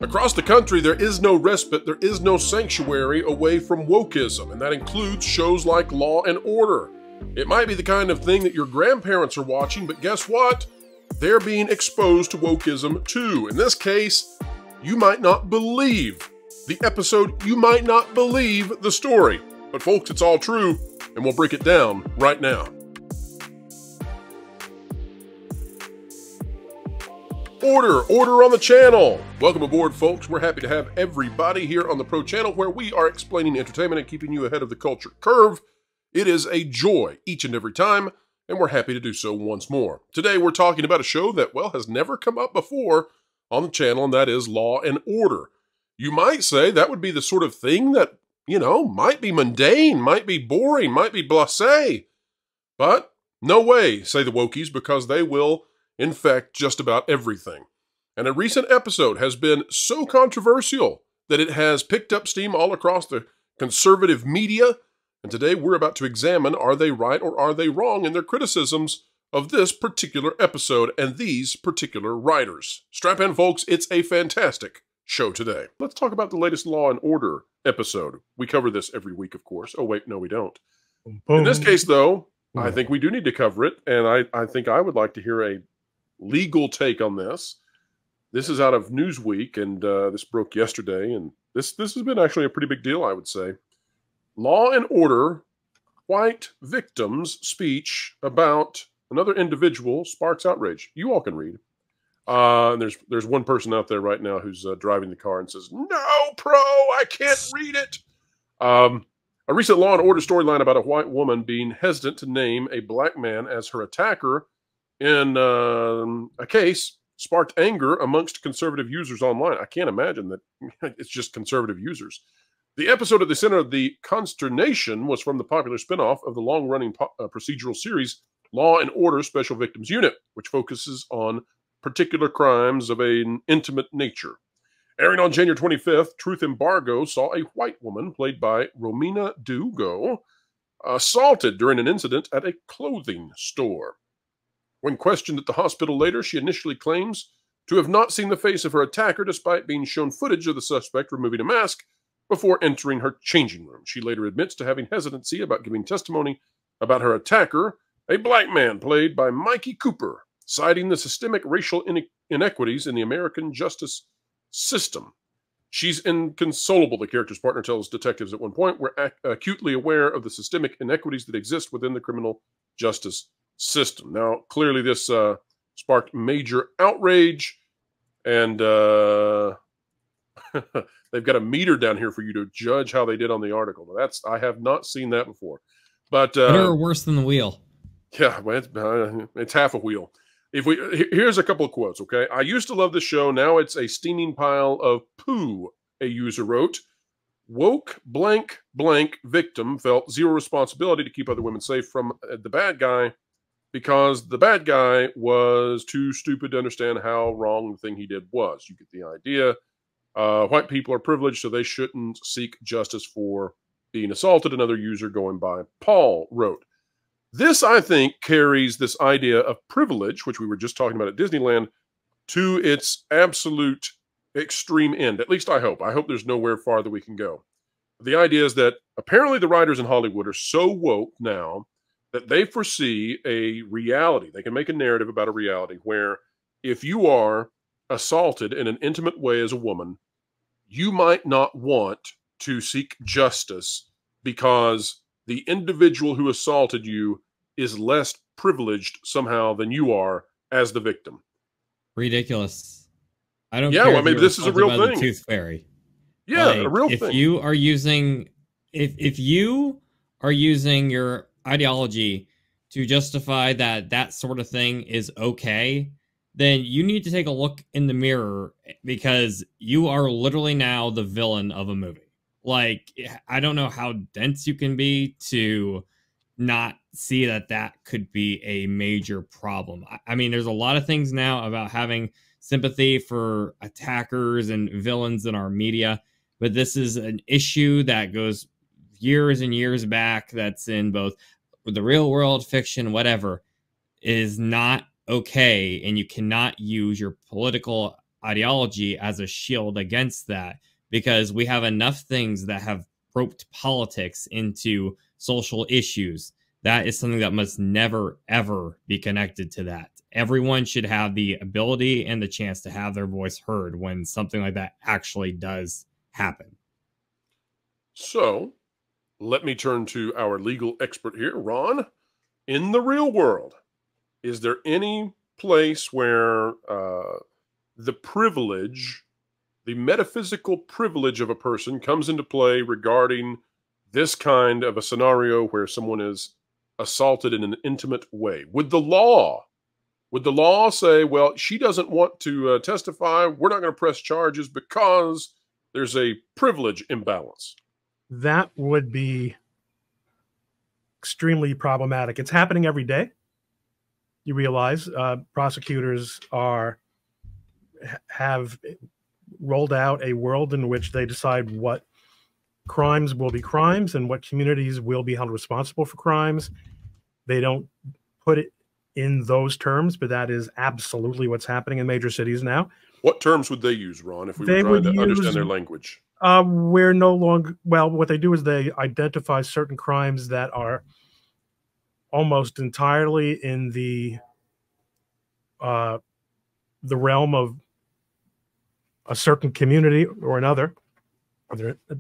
Across the country, there is no respite, there is no sanctuary away from wokeism, and that includes shows like Law and Order. It might be the kind of thing that your grandparents are watching, but guess what? They're being exposed to wokeism too. In this case, you might not believe the episode, you might not believe the story. But folks, it's all true, and we'll break it down right now. Order on the channel. Welcome aboard, folks. We're happy to have everybody here on the Pro Channel, where we are explaining entertainment and keeping you ahead of the culture curve. It is a joy each and every time, and we're happy to do so once more. Today, we're talking about a show that, well, has never come up before on the channel, and that is Law and Order. You might say that would be the sort of thing that, you know, might be mundane, might be boring, might be blasé. But no way, say the wokies, because they will infect just about everything. And a recent episode has been so controversial that it has picked up steam all across the conservative media. And today we're about to examine, are they right or are they wrong in their criticisms of this particular episode and these particular writers. Strap in, folks. It's a fantastic show today. Let's talk about the latest Law and Order episode. We cover this every week, of course. Oh, wait, no, we don't. In this case, though, I think we do need to cover it. And I think I would like to hear a legal take on this. This is out of Newsweek, and this broke yesterday, and this has been actually a pretty big deal, I would say. Law and Order, white victim's speech about another individual sparks outrage. You all can read. And there's one person out there right now who's driving the car and says, "No, Pro, I can't read it." A recent Law and Order storyline about a white woman being hesitant to name a black man as her attacker in a case sparked anger amongst conservative users online. I can't imagine that it's just conservative users. The episode at the center of the consternation was from the popular spinoff of the long-running procedural series Law and Order Special Victims Unit, which focuses on particular crimes of an intimate nature. Airing on January 25th, Truth Embargo saw a white woman, played by Romina Dugo, assaulted during an incident at a clothing store. When questioned at the hospital later, she initially claims to have not seen the face of her attacker despite being shown footage of the suspect removing a mask before entering her changing room. She later admits to having hesitancy about giving testimony about her attacker, a black man played by Mikey Cooper, citing the systemic racial inequities in the American justice system. She's inconsolable, the character's partner tells detectives at one point. We're acutely aware of the systemic inequities that exist within the criminal justice system. Now, clearly this sparked major outrage, and they've got a meter down here for you to judge how they did on the article. I have not seen that before. But better or worse than the wheel? Yeah, well, it's half a wheel. Here's a couple of quotes, okay? "I used to love the show. Now it's a steaming pile of poo," a user wrote. "Woke blank blank victim felt zero responsibility to keep other women safe from the bad guy because the bad guy was too stupid to understand how wrong the thing he did was." You get the idea. White people are privileged, so they shouldn't seek justice for being assaulted, another user going by Paul wrote. This, I think, carries this idea of privilege, which we were just talking about at Disneyland, to its absolute extreme end. At least I hope. I hope there's nowhere farther we can go. The idea is that apparently the writers in Hollywood are so woke now that they foresee a reality. They can make a narrative about a reality where if you are assaulted in an intimate way as a woman, you might not want to seek justice because the individual who assaulted you is less privileged somehow than you are as the victim. Ridiculous. I don't care. care. Well, maybe this is a real thing. The tooth fairy. Yeah, like, a real thing. If you are using, if you are using your ideology to justify that sort of thing is okay, then you need to take a look in the mirror, because you are literally now the villain of a movie. Like, I don't know how dense you can be to not see that could be a major problem. I mean, there's a lot of things now about having sympathy for attackers and villains in our media, but this is an issue that goes years and years back, that's in both the real world, fiction, whatever, is not okay, and you cannot use your political ideology as a shield against that, because we have enough things that have roped politics into social issues. That is something that must never, ever be connected to that. Everyone should have the ability and the chance to have their voice heard when something like that actually does happen. So let me turn to our legal expert here, Ron. In the real world, is there any place where the privilege, the metaphysical privilege of a person comes into play regarding this kind of a scenario where someone is assaulted in an intimate way? Would the law say, well, she doesn't want to testify, we're not going to press charges because there's a privilege imbalance? That would be extremely problematic. It's happening every day. You realize prosecutors have rolled out a world in which they decide what crimes will be crimes and what communities will be held responsible for crimes. They don't put it in those terms, but that is absolutely what's happening in major cities now. What terms would they use, Ron, if we were trying to understand their language? We're no longer, well, what they do is they identify certain crimes that are almost entirely in the realm of a certain community or another,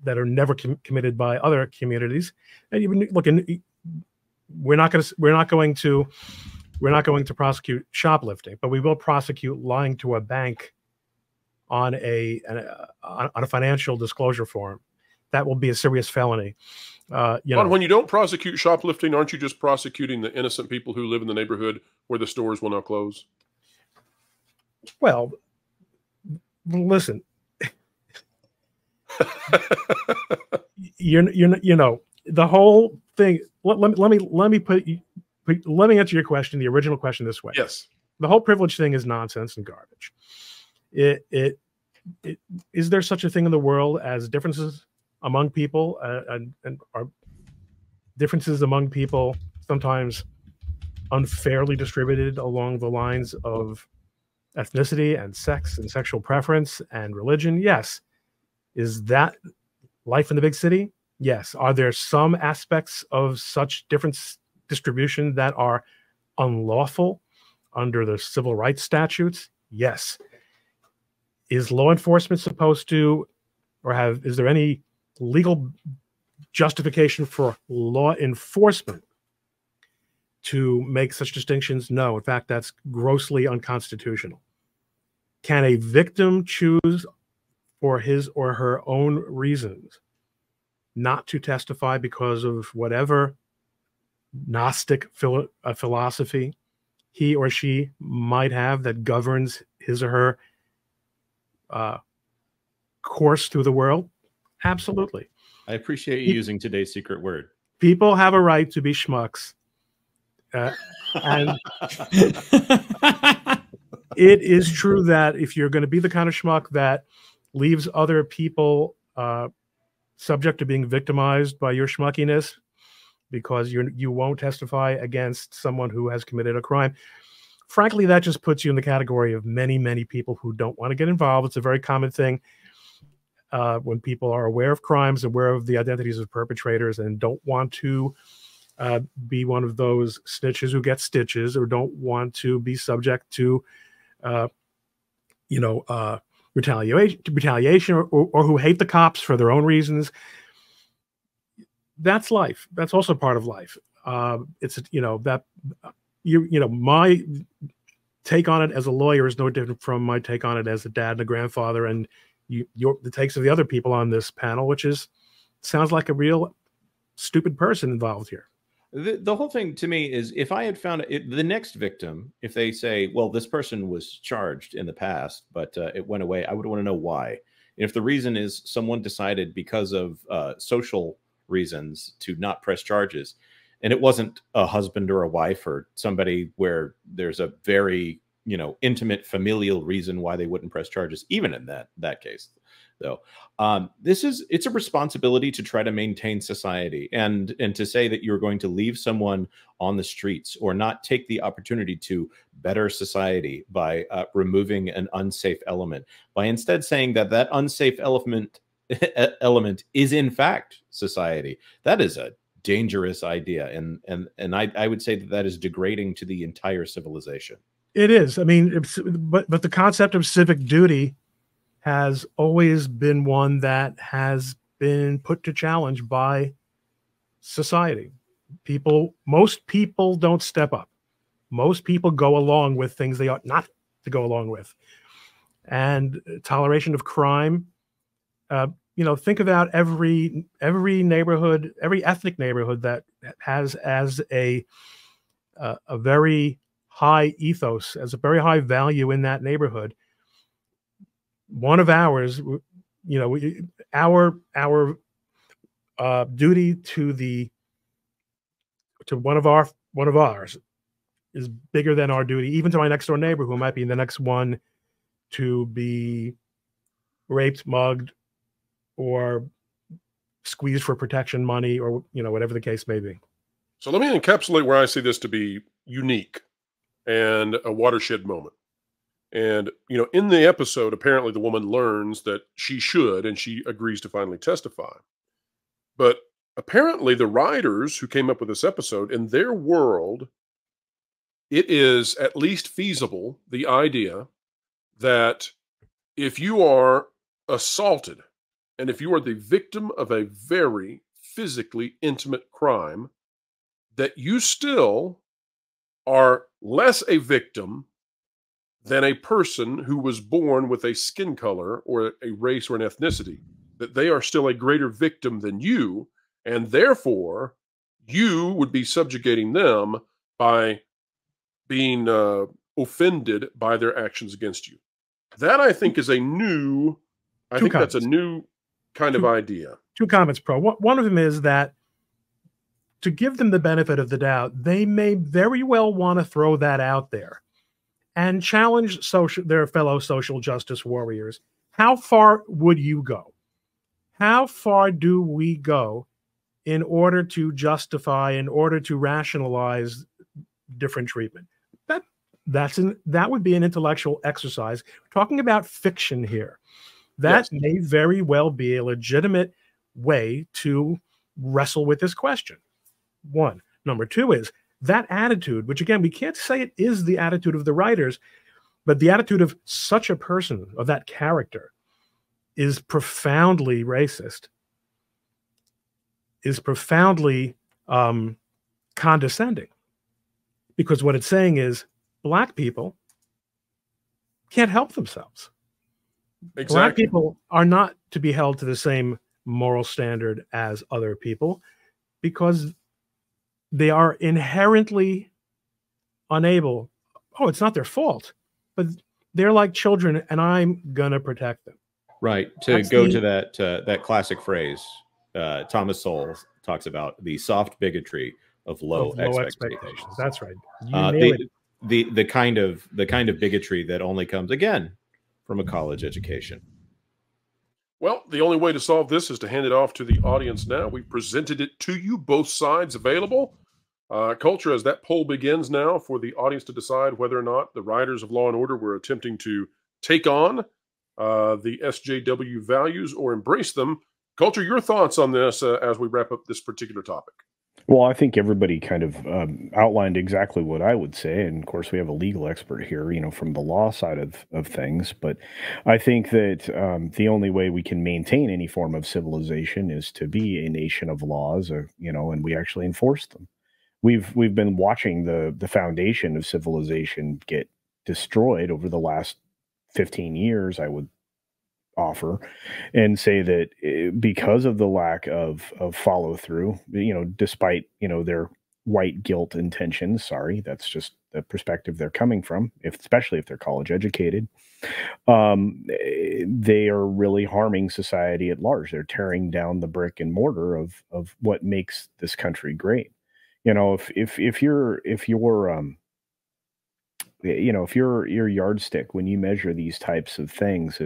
that are never committed by other communities. And even look, we're not going to prosecute shoplifting, but we will prosecute lying to a bank on a financial disclosure form. That will be a serious felony. When you don't prosecute shoplifting, aren't you just prosecuting the innocent people who live in the neighborhood where the stores will now close? Well, listen, you know, the whole thing. Let me answer your question, the original question, this way. Yes. The whole privilege thing is nonsense and garbage. Is there such a thing in the world as differences among people, and are differences among people sometimes unfairly distributed along the lines of ethnicity and sex and sexual preference and religion? Yes. Is that life in the big city? Yes. Are there some aspects of such difference distribution that are unlawful under the civil rights statutes? Yes. Is law enforcement supposed to, or is there any legal justification for law enforcement to make such distinctions? No. In fact, that's grossly unconstitutional. Can a victim choose for his or her own reasons not to testify because of whatever Gnostic philosophy he or she might have that governs his or her course through the world? Absolutely. I appreciate you using today's secret word. People have a right to be schmucks. And it is true that if you're going to be the kind of schmuck that leaves other people subject to being victimized by your schmuckiness because you won't testify against someone who has committed a crime, frankly, that just puts you in the category of many, many people who don't want to get involved. It's a very common thing when people are aware of crimes, aware of the identities of perpetrators, and don't want to be one of those snitches who get stitches, or don't want to be subject to, retaliation, or who hate the cops for their own reasons. That's life. That's also part of life. It's my take on it as a lawyer is no different from my take on it as a dad and a grandfather, and the takes of the other people on this panel, which sounds like a real stupid person involved here. The whole thing to me is, if I had found the next victim, if they say, well, this person was charged in the past, but it went away, I would want to know why. And if the reason is someone decided because of social reasons to not press charges, and it wasn't a husband or a wife or somebody where there's a very you know, intimate familial reason why they wouldn't press charges, even in that case, though. It's a responsibility to try to maintain society, and to say that you're going to leave someone on the streets or not take the opportunity to better society by removing an unsafe element, by instead saying that that unsafe element is in fact society. That is a dangerous idea, and I would say that that is degrading to the entire civilization. It is. I mean, but the concept of civic duty has always been one that has been put to challenge by society. Most people don't step up. Most people go along with things they ought not to go along with. And toleration of crime, you know, think about every neighborhood, every ethnic neighborhood that has as a very high ethos, as a very high value in that neighborhood. One of ours, you know, our duty to one of ours is bigger than our duty, even to my next door neighbor, who might be the next one to be raped, mugged, or squeezed for protection money, or, you know, whatever the case may be. So let me encapsulate where I see this to be unique and a watershed moment. And, you know, in the episode, apparently the woman learns that she should, and she agrees to finally testify. But apparently the writers who came up with this episode, in their world, it is at least feasible, the idea that if you are assaulted and if you are the victim of a very physically intimate crime, that you still are less a victim than a person who was born with a skin color or a race or an ethnicity, that they are still a greater victim than you, and therefore you would be subjugating them by being offended by their actions against you. That, I think, is a new, that's a new kind of idea. Two comments, Pro. One of them is that, to give them the benefit of the doubt, they may very well want to throw that out there and challenge their fellow social justice warriors. How far would you go? How far do we go in order to justify, in order to rationalize different treatment? That would be an intellectual exercise. We're talking about fiction here. That yes, may very well be a legitimate way to wrestle with this question. One. Number two is that attitude, which again, we can't say it is the attitude of the writers, but the attitude of such a person, of that character, is profoundly racist, is profoundly condescending. Because what it's saying is Black people can't help themselves. Exactly. Black people are not to be held to the same moral standard as other people because they are inherently unable. Oh, it's not their fault, but they're like children, and I'm gonna protect them. Right. To go to that classic phrase, Thomas Sowell talks about the soft bigotry of low expectations. That's right. The kind of bigotry that only comes again from a college education. Well, the only way to solve this is to hand it off to the audience now. We've presented it to you, both sides available. Culture, as that poll begins now for the audience to decide whether or not the writers of Law and Order were attempting to take on the SJW values or embrace them. Culture, your thoughts on this as we wrap up this particular topic? Well, I think everybody kind of outlined exactly what I would say. And of course, we have a legal expert here, you know, from the law side of things. But I think that the only way we can maintain any form of civilization is to be a nation of laws, you know, and we actually enforce them. We've been watching the foundation of civilization get destroyed over the last 15 years, I would offer, and say that because of the lack of follow through, you know, despite, you know, their white guilt intentions, sorry, that's just the perspective they're coming from, especially if they're college educated, they are really harming society at large. They're tearing down the brick and mortar of what makes this country great. You know, if you're you know, if your yardstick when you measure these types of things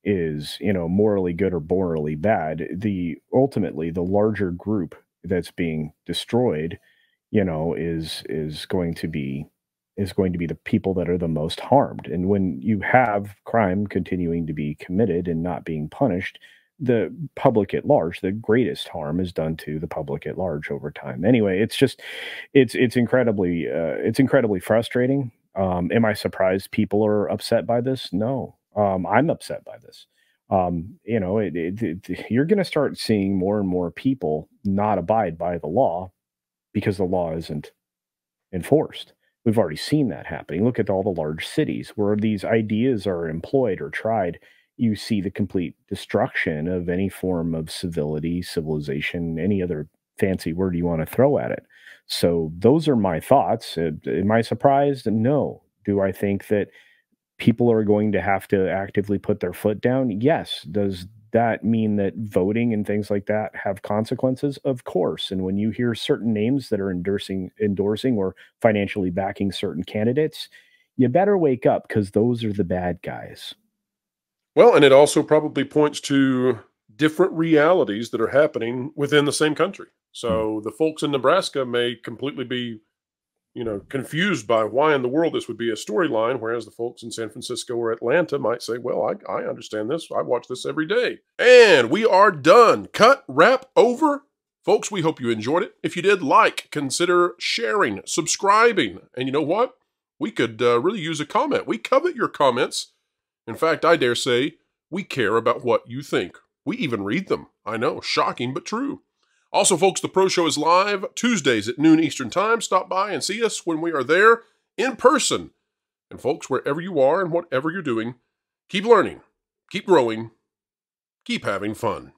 is, you know, morally good or morally bad, the ultimately the larger group that's being destroyed, you know, is going to be the people that are the most harmed. And when you have crime continuing to be committed and not being punished, the public at large, the greatest harm is done to the public at large over time. Anyway, it's just it's incredibly frustrating. Am I surprised people are upset by this? No. I'm upset by this. You know, you're going to start seeing more and more people not abide by the law because the law isn't enforced. We've already seen that happening. Look at all the large cities where these ideas are employed or tried. You see the complete destruction of any form of civility, civilization, any other fancy word you want to throw at it. So those are my thoughts. Am I surprised? No. Do I think that people are going to have to actively put their foot down? Yes. Does that mean that voting and things like that have consequences? Of course. And when you hear certain names that are endorsing or financially backing certain candidates, you better wake up because those are the bad guys. Well, and it also probably points to different realities that are happening within the same country. So the folks in Nebraska may completely be, you know, confused by why in the world this would be a storyline, whereas the folks in San Francisco or Atlanta might say, well, I understand this. I watch this every day. And we are done. Cut, wrap, over. Folks, we hope you enjoyed it. If you did, consider sharing, subscribing. And you know what? We could really use a comment. We covet your comments. In fact, I dare say we care about what you think. We even read them. I know, shocking but true. Also, folks, the Pro Show is live Tuesdays at noon Eastern Time. Stop by and see us when we are there in person. And folks, wherever you are and whatever you're doing, keep learning, keep growing, keep having fun.